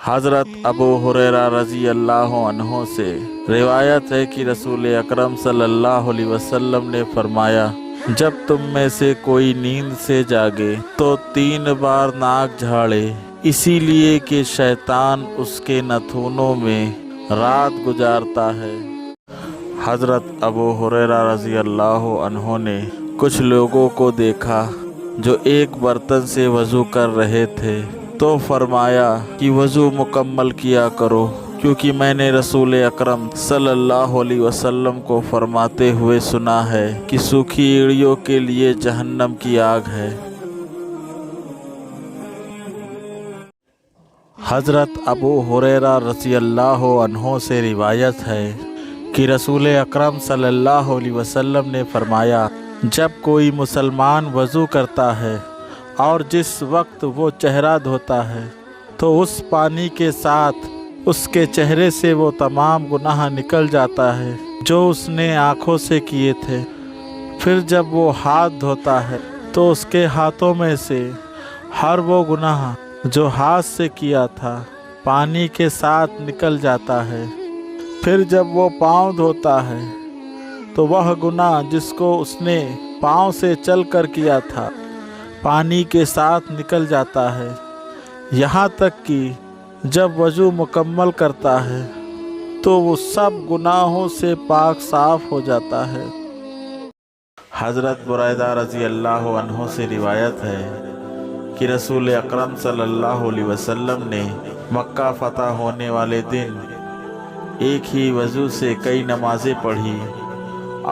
حضرت ابو ہریرہ رضی اللہ عنہ سے روایت ہے کہ رسول اکرم صلی اللہ علیہ وسلم نے فرمایا، جب تم میں سے کوئی نیند سے جاگے تو 3 بار ناک جھاڑے، اسی لیے کہ شیطان اس کے نتھنوں میں رات گزارتا ہے۔ حضرت ابو ہریرہ رضی اللہ عنہ نے کچھ لوگوں کو دیکھا جو ایک برتن سے وضو کر رہے تھے، تو فرمایا کہ وضو مکمل کیا کرو، کیونکہ میں نے رسول اکرم صلی اللہ علیہ وسلم کو فرماتے ہوئے سنا ہے کہ سوکھی ایڑیوں کے لیے جہنم کی آگ ہے۔ حضرت ابو ہریرہ رضی اللہ عنہ سے روایت ہے کہ رسول اکرم صلی اللہ علیہ وسلم نے فرمایا، جب کوئی مسلمان وضو کرتا ہے اور جس وقت وہ چہرہ دھوتا ہے تو اس پانی کے ساتھ اس کے چہرے سے وہ تمام گناہ نکل جاتا ہے جو اس نے آنکھوں سے کیے تھے۔ پھر جب وہ ہاتھ دھوتا ہے تو اس کے ہاتھوں میں سے ہر وہ گناہ جو ہاتھ سے کیا تھا پانی کے ساتھ نکل جاتا ہے۔ پھر جب وہ پاؤں دھوتا ہے تو وہ گناہ جس کو اس نے پاؤں سے چل کر کیا تھا پانی کے ساتھ نکل جاتا ہے، یہاں تک کہ جب وضو مکمل کرتا ہے تو وہ سب گناہوں سے پاک صاف ہو جاتا ہے۔ حضرت بریدہ رضی اللہ عنہ سے روایت ہے کہ رسول اکرم صلی اللہ علیہ وسلم نے مکہ فتح ہونے والے دن ایک ہی وضو سے کئی نمازیں پڑھی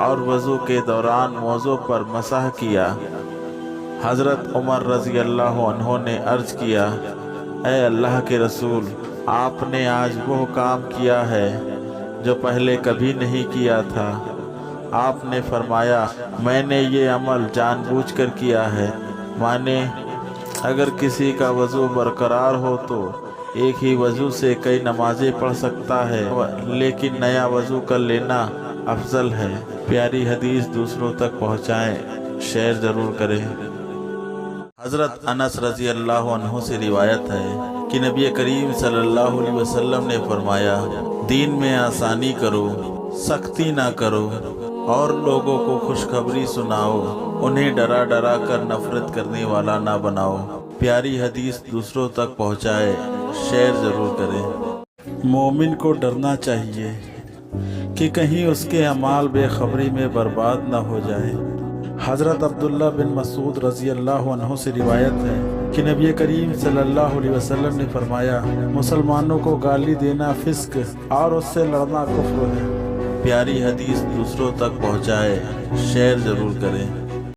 اور وضو کے دوران موضوع پر مسح کیا۔ حضرت عمر رضی اللہ عنہ نے عرض کیا، اے اللہ کے رسول، آپ نے آج وہ کام کیا ہے جو پہلے کبھی نہیں کیا تھا۔ آپ نے فرمایا، میں نے یہ عمل جان بوجھ کر کیا ہے، مانے اگر کسی کا وضو برقرار ہو تو ایک ہی وضو سے کئی نمازیں پڑھ سکتا ہے، لیکن نیا وضو کر لینا افضل ہے۔ پیاری حدیث دوسروں تک پہنچائیں، شیئر ضرور کریں۔ حضرت انس رضی اللہ عنہ سے روایت ہے کہ نبی کریم صلی اللہ علیہ وسلم نے فرمایا، دین میں آسانی کرو، سختی نہ کرو، اور لوگوں کو خوشخبری سناؤ، انہیں ڈرا ڈرا کر نفرت کرنے والا نہ بناؤ۔ پیاری حدیث دوسروں تک پہنچائے، شیئر ضرور کریں۔ مومن کو ڈرنا چاہیے کہ کہیں اس کے اعمال بے خبری میں برباد نہ ہو جائے۔ حضرت عبداللہ بن مسعود رضی اللہ عنہ سے روایت ہے کہ نبی کریم صلی اللہ علیہ وسلم نے فرمایا، مسلمانوں کو گالی دینا فسق اور اس سے لڑنا کفر ہے۔ پیاری حدیث دوسروں تک پہنچائے، شیئر ضرور کریں۔